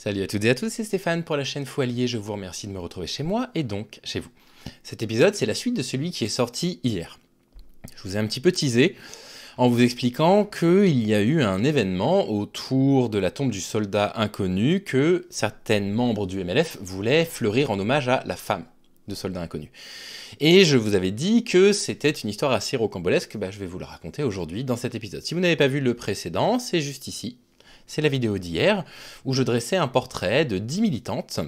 Salut à toutes et à tous, c'est Stéphane pour la chaîne Foalier, je vous remercie de me retrouver chez moi et donc chez vous. Cet épisode, c'est la suite de celui qui est sorti hier. Je vous ai un petit peu teasé en vous expliquant qu'il y a eu un événement autour de la tombe du soldat inconnu que certains membres du MLF voulaient fleurir en hommage à la femme de soldat inconnu. Et je vous avais dit que c'était une histoire assez rocambolesque, je vais vous la raconter aujourd'hui dans cet épisode. Si vous n'avez pas vu le précédent, c'est juste ici. C'est la vidéo d'hier, où je dressais un portrait de 10 militantes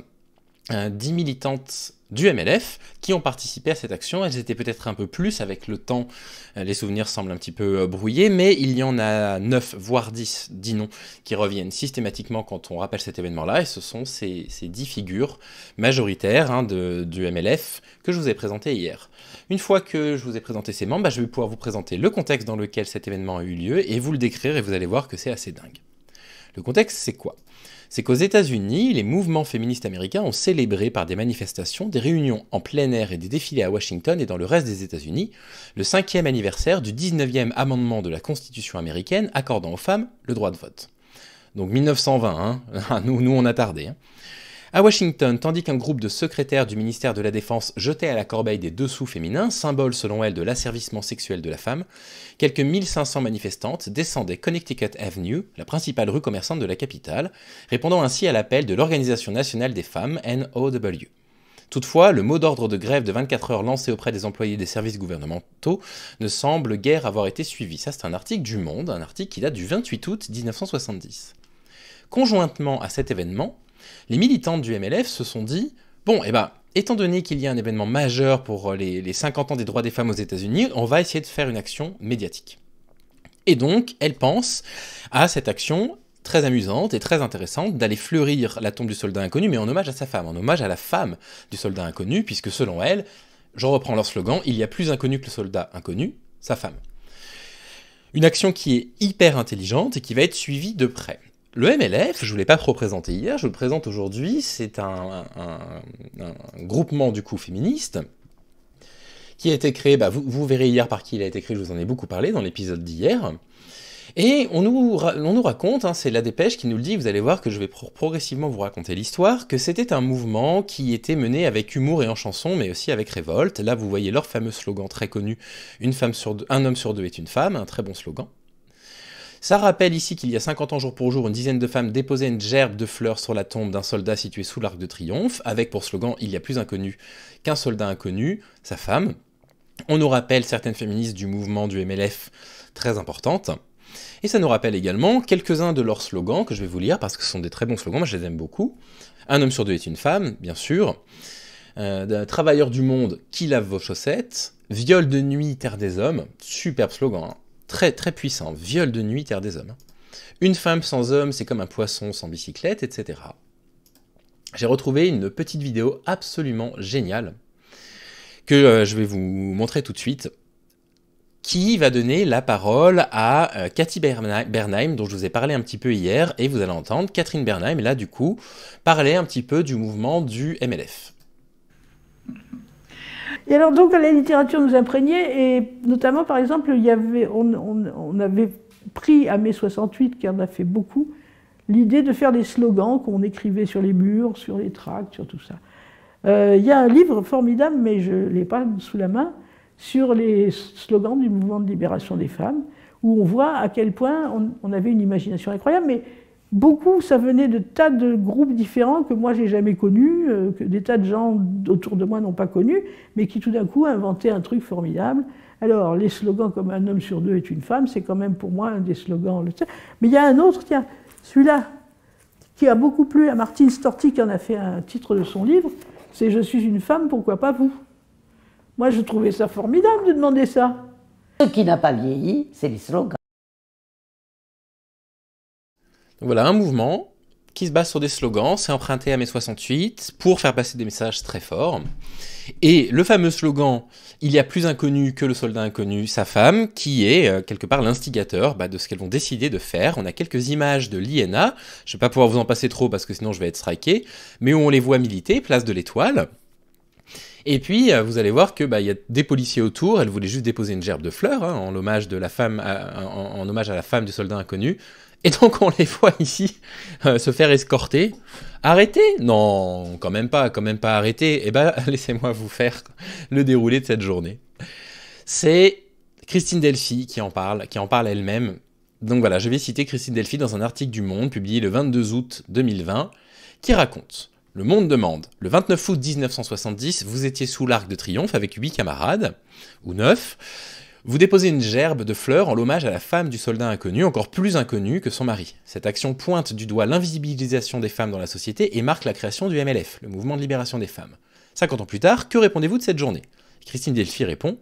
du MLF qui ont participé à cette action. Elles étaient peut-être un peu plus avec le temps, les souvenirs semblent un petit peu brouillés, mais il y en a 9, voire 10 noms qui reviennent systématiquement quand on rappelle cet événement-là, et ce sont ces 10 figures majoritaires du MLF que je vous ai présentées hier. Une fois que je vous ai présenté ces membres, je vais pouvoir vous présenter le contexte dans lequel cet événement a eu lieu, et vous le décrire, et vous allez voir que c'est assez dingue. Le contexte, c'est quoi ? C'est qu'aux États-Unis, les mouvements féministes américains ont célébré par des manifestations, des réunions en plein air et des défilés à Washington et dans le reste des États-Unis, le 5e anniversaire du 19e amendement de la Constitution américaine accordant aux femmes le droit de vote. Donc 1920, nous on a tardé. À Washington, tandis qu'un groupe de secrétaires du ministère de la Défense jetait à la corbeille des dessous féminins, symbole selon elle de l'asservissement sexuel de la femme, quelques 1500 manifestantes descendaient Connecticut Avenue, la principale rue commerçante de la capitale, répondant ainsi à l'appel de l'Organisation nationale des femmes, NOW. Toutefois, le mot d'ordre de grève de 24 heures lancé auprès des employés des services gouvernementaux ne semble guère avoir été suivi. Ça, c'est un article du Monde, un article qui date du 28 août 1970. Conjointement à cet événement, les militantes du MLF se sont dit « Bon, étant donné qu'il y a un événement majeur pour les 50 ans des droits des femmes aux États-Unis, on va essayer de faire une action médiatique. » Et donc, elles pensent à cette action très amusante et très intéressante d'aller fleurir la tombe du soldat inconnu, mais en hommage à sa femme, en hommage à la femme du soldat inconnu, puisque selon elles, je reprends leur slogan, il y a plus inconnu que le soldat inconnu, sa femme. Une action qui est hyper intelligente et qui va être suivie de près. Le MLF, je ne vous l'ai pas trop présenté hier, je vous le présente aujourd'hui, c'est un groupement du coup féministe qui a été créé, vous verrez hier par qui il a été créé, je vous en ai beaucoup parlé dans l'épisode d'hier, et on nous raconte, c'est la dépêche qui nous le dit, vous allez voir que je vais progressivement vous raconter l'histoire, que c'était un mouvement qui était mené avec humour et en chanson, mais aussi avec révolte. Là vous voyez leur fameux slogan très connu, un homme sur deux est une femme, un très bon slogan. Ça rappelle ici qu'il y a 50 ans jour pour jour, une dizaine de femmes déposaient une gerbe de fleurs sur la tombe d'un soldat situé sous l'Arc de Triomphe, avec pour slogan « Il y a plus inconnu qu'un soldat inconnu, sa femme ». On nous rappelle certaines féministes du mouvement du MLF très importantes. Et ça nous rappelle également quelques-uns de leurs slogans, que je vais vous lire, parce que ce sont des très bons slogans, moi je les aime beaucoup. Un homme sur deux est une femme, bien sûr. Travailleurs du monde, qui lave vos chaussettes. Viol de nuit, terre des hommes. Superbe slogan, Très, très puissant. Viol de nuit, terre des hommes. Une femme sans homme, c'est comme un poisson sans bicyclette, etc. J'ai retrouvé une petite vidéo absolument géniale que je vais vous montrer tout de suite, qui va donner la parole à Cathy Bernheim, dont je vous ai parlé un petit peu hier, et vous allez entendre Catherine Bernheim, là, du coup, parler un petit peu du mouvement du MLF. Et alors donc la littérature nous imprégnait, et notamment par exemple on avait pris à mai 68, qui en a fait beaucoup, l'idée de faire des slogans qu'on écrivait sur les murs, sur les tracts, sur tout ça. Il y a un livre formidable, mais je ne l'ai pas sous la main, sur les slogans du mouvement de libération des femmes, où on voit à quel point on avait une imagination incroyable, mais beaucoup, ça venait de tas de groupes différents que moi j'ai jamais connus, que des tas de gens autour de moi n'ont pas connus, mais qui tout d'un coup inventaient un truc formidable. Alors, les slogans comme un homme sur deux est une femme, c'est quand même pour moi un des slogans. Mais il y a un autre, tiens, celui-là, qui a beaucoup plu à Martine Storti, qui en a fait un titre de son livre, c'est « Je suis une femme, pourquoi pas vous ?» Moi, je trouvais ça formidable de demander ça. Ce qui n'a pas vieilli, c'est les slogans. Donc voilà, un mouvement qui se base sur des slogans, c'est emprunté à mai 68 pour faire passer des messages très forts. Et le fameux slogan « Il y a plus inconnu que le soldat inconnu, sa femme », qui est quelque part l'instigateur de ce qu'elles vont décider de faire. On a quelques images de l'INA, je ne vais pas pouvoir vous en passer trop parce que sinon je vais être striké, mais où on les voit militer, place de l'Étoile. Et puis, vous allez voir que y a des policiers autour, elle voulait juste déposer une gerbe de fleurs, en hommage à la femme du soldat inconnu. Et donc on les voit ici se faire escorter. Arrêter? Non, quand même pas arrêter. Eh ben, laissez-moi vous faire le déroulé de cette journée. C'est Christine Delphy qui en parle elle-même. Donc voilà, je vais citer Christine Delphy dans un article du Monde, publié le 22 août 2020, qui raconte: Le Monde demande, le 29 août 1970, vous étiez sous l'Arc de Triomphe avec 8 camarades, ou 9. Vous déposez une gerbe de fleurs en l'hommage à la femme du soldat inconnu, encore plus inconnue que son mari. Cette action pointe du doigt l'invisibilisation des femmes dans la société et marque la création du MLF, le Mouvement de Libération des Femmes. 50 ans plus tard, que répondez-vous de cette journée? Christine Delphy répond: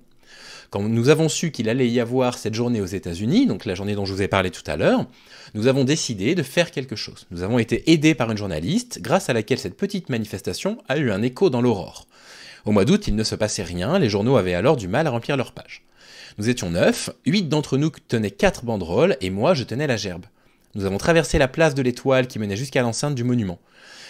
Quand nous avons su qu'il allait y avoir cette journée aux États-Unis, donc la journée dont je vous ai parlé tout à l'heure, nous avons décidé de faire quelque chose. Nous avons été aidés par une journaliste, grâce à laquelle cette petite manifestation a eu un écho dans l'Aurore. Au mois d'août, il ne se passait rien, les journaux avaient alors du mal à remplir leurs pages. Nous étions 9, 8 d'entre nous tenaient 4 banderoles, et moi je tenais la gerbe. Nous avons traversé la place de l'Étoile qui menait jusqu'à l'enceinte du monument.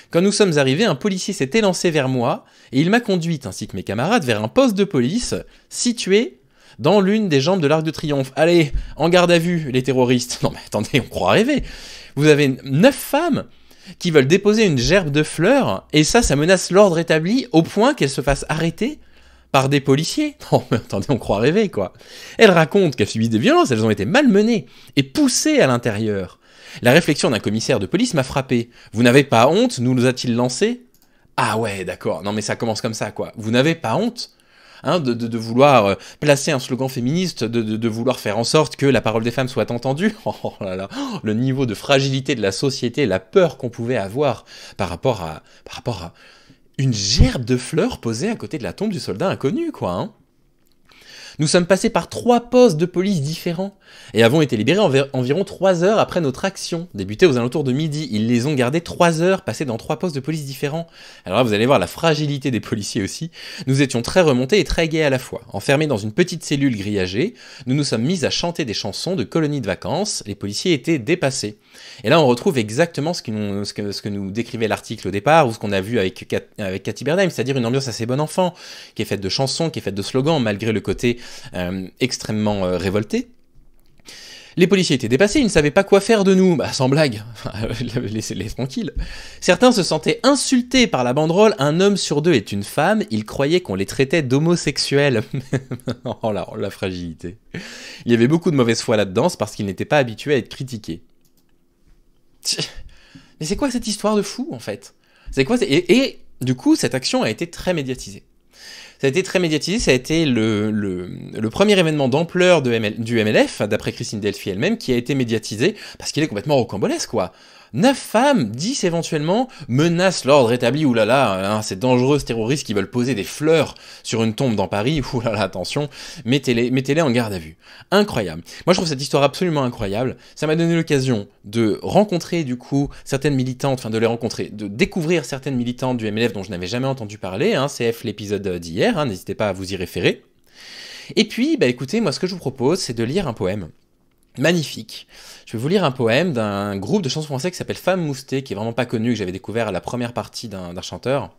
Quand nous sommes arrivés, un policier s'est élancé vers moi, et il m'a conduite, ainsi que mes camarades, vers un poste de police situé dans l'une des jambes de l'Arc de Triomphe. Allez, en garde à vue, les terroristes. Non mais attendez, on croit rêver. Vous avez 9 femmes qui veulent déposer une gerbe de fleurs, et ça menace l'ordre établi au point qu'elles se fassent arrêter par des policiers. Non mais attendez, on croit rêver, quoi. Elles racontent qu'elles subissent des violences, elles ont été malmenées et poussées à l'intérieur. La réflexion d'un commissaire de police m'a frappé. Vous n'avez pas honte, nous a-t-il lancé? Ah ouais, d'accord. Non mais ça commence comme ça, quoi. Vous n'avez pas honte de vouloir placer un slogan féministe, de vouloir faire en sorte que la parole des femmes soit entendue. Oh là là, le niveau de fragilité de la société, la peur qu'on pouvait avoir par rapport à une gerbe de fleurs posée à côté de la tombe du soldat inconnu, quoi. Nous sommes passés par 3 postes de police différents et avons été libérés environ 3 heures après notre action, débutée aux alentours de midi. Ils les ont gardés 3 heures, passés dans 3 postes de police différents. Alors là, vous allez voir la fragilité des policiers aussi. Nous étions très remontés et très gais à la fois. Enfermés dans une petite cellule grillagée, nous nous sommes mis à chanter des chansons de colonies de vacances. Les policiers étaient dépassés. Et là, on retrouve exactement ce que nous décrivait l'article au départ, ou ce qu'on a vu avec Cathy Bernheim, c'est-à-dire une ambiance assez bon enfant, qui est faite de chansons, qui est faite de slogans, malgré le côté extrêmement révolté. Les policiers étaient dépassés, ils ne savaient pas quoi faire de nous. Sans blague, laissez-les tranquilles. Certains se sentaient insultés par la banderole. Un homme sur 2 est une femme. Ils croyaient qu'on les traitait d'homosexuels. Oh la fragilité. Il y avait beaucoup de mauvaise foi là-dedans, c'est parce qu'ils n'étaient pas habitués à être critiqués. Mais c'est quoi cette histoire de fou, en fait? C'est quoi et du coup, cette action a été très médiatisée. Ça a été très médiatisé, ça a été le premier événement d'ampleur du MLF, d'après Christine Delphy elle-même, qui a été médiatisé, parce qu'il est complètement rocambolesque, quoi. 9 femmes, 10 éventuellement, menacent l'ordre établi, oulala, c'est dangereux, ces terroristes qui veulent poser des fleurs sur une tombe dans Paris, oulala, attention, mettez-les en garde à vue. Incroyable. Moi je trouve cette histoire absolument incroyable, ça m'a donné l'occasion de rencontrer du coup certaines militantes, enfin de les rencontrer, de découvrir certaines militantes du MLF dont je n'avais jamais entendu parler, CF l'épisode d'hier, n'hésitez pas à vous y référer. Et puis, écoutez, moi ce que je vous propose, c'est de lire un poème. Magnifique. Je vais vous lire un poème d'un groupe de chansons français qui s'appelle Femmes Moustées, qui est vraiment pas connu, que j'avais découvert à la première partie d'un chanteur,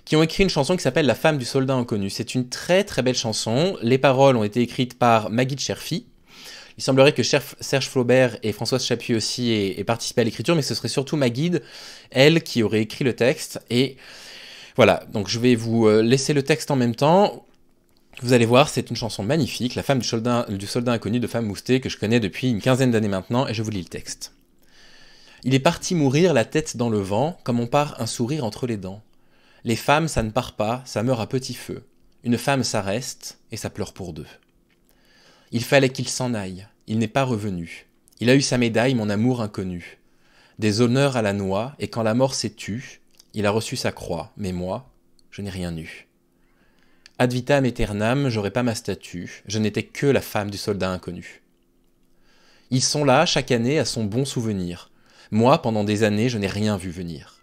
qui ont écrit une chanson qui s'appelle La femme du soldat inconnu. C'est une très très belle chanson. Les paroles ont été écrites par Maggie de Cherfy. Il semblerait que Serge Flaubert et Françoise Chapuis aussi aient participé à l'écriture, mais ce serait surtout Maggie, elle, qui aurait écrit le texte. Et voilà, donc je vais vous laisser le texte en même temps. Vous allez voir, c'est une chanson magnifique, La femme du soldat inconnu de Femmes Moustées, que je connais depuis une quinzaine d'années maintenant, et je vous lis le texte. Il est parti mourir la tête dans le vent, comme on part un sourire entre les dents. Les femmes, ça ne part pas, ça meurt à petit feu. Une femme, ça reste, et ça pleure pour 2. Il fallait qu'il s'en aille, il n'est pas revenu. Il a eu sa médaille, mon amour inconnu. Des honneurs à la noix, et quand la mort s'est tue, il a reçu sa croix, mais moi, je n'ai rien eu. Ad vitam aeternam, j'aurais pas ma statue, je n'étais que la femme du soldat inconnu. Ils sont là, chaque année, à son bon souvenir. Moi, pendant des années, je n'ai rien vu venir.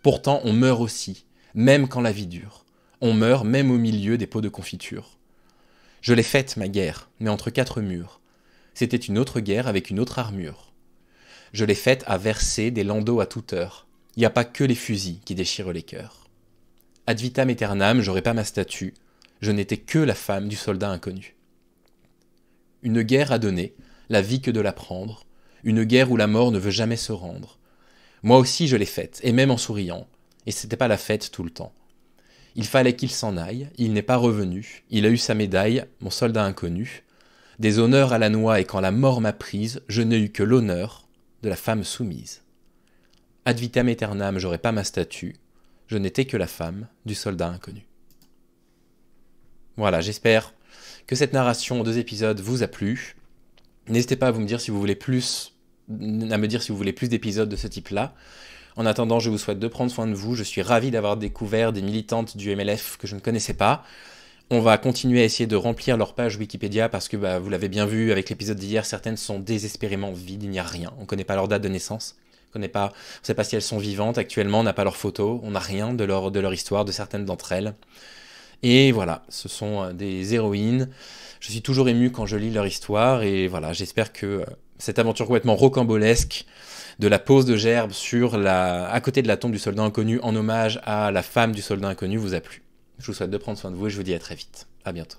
Pourtant, on meurt aussi, même quand la vie dure. On meurt même au milieu des pots de confiture. Je l'ai faite, ma guerre, mais entre 4 murs. C'était une autre guerre avec une autre armure. Je l'ai faite à verser des landaux à toute heure. Il n'y a pas que les fusils qui déchirent les cœurs. Ad vitam aeternam, j'aurais pas ma statue. Je n'étais que la femme du soldat inconnu. Une guerre à donner, la vie que de la prendre, Une guerre où la mort ne veut jamais se rendre. Moi aussi je l'ai faite, et même en souriant. Et c'était pas la fête tout le temps. Il fallait qu'il s'en aille, il n'est pas revenu, il a eu sa médaille, mon soldat inconnu. Des honneurs à la noix, et quand la mort m'a prise, je n'ai eu que l'honneur de la femme soumise. Ad vitam aeternam, j'aurais pas ma statue, je n'étais que la femme du soldat inconnu. Voilà, j'espère que cette narration en 2 épisodes vous a plu. N'hésitez pas à me dire si vous voulez plus d'épisodes de ce type-là. En attendant, je vous souhaite de prendre soin de vous. Je suis ravi d'avoir découvert des militantes du MLF que je ne connaissais pas. On va continuer à essayer de remplir leur page Wikipédia parce que vous l'avez bien vu avec l'épisode d'hier, certaines sont désespérément vides, il n'y a rien. On ne connaît pas leur date de naissance, on ne sait pas si elles sont vivantes actuellement, on n'a pas leurs photos, on n'a rien de leur histoire, de certaines d'entre elles. Et voilà, ce sont des héroïnes. Je suis toujours ému quand je lis leur histoire et voilà, j'espère que cette aventure complètement rocambolesque de la pose de gerbe à côté de la tombe du soldat inconnu en hommage à la femme du soldat inconnu vous a plu. Je vous souhaite de prendre soin de vous et je vous dis à très vite. À bientôt.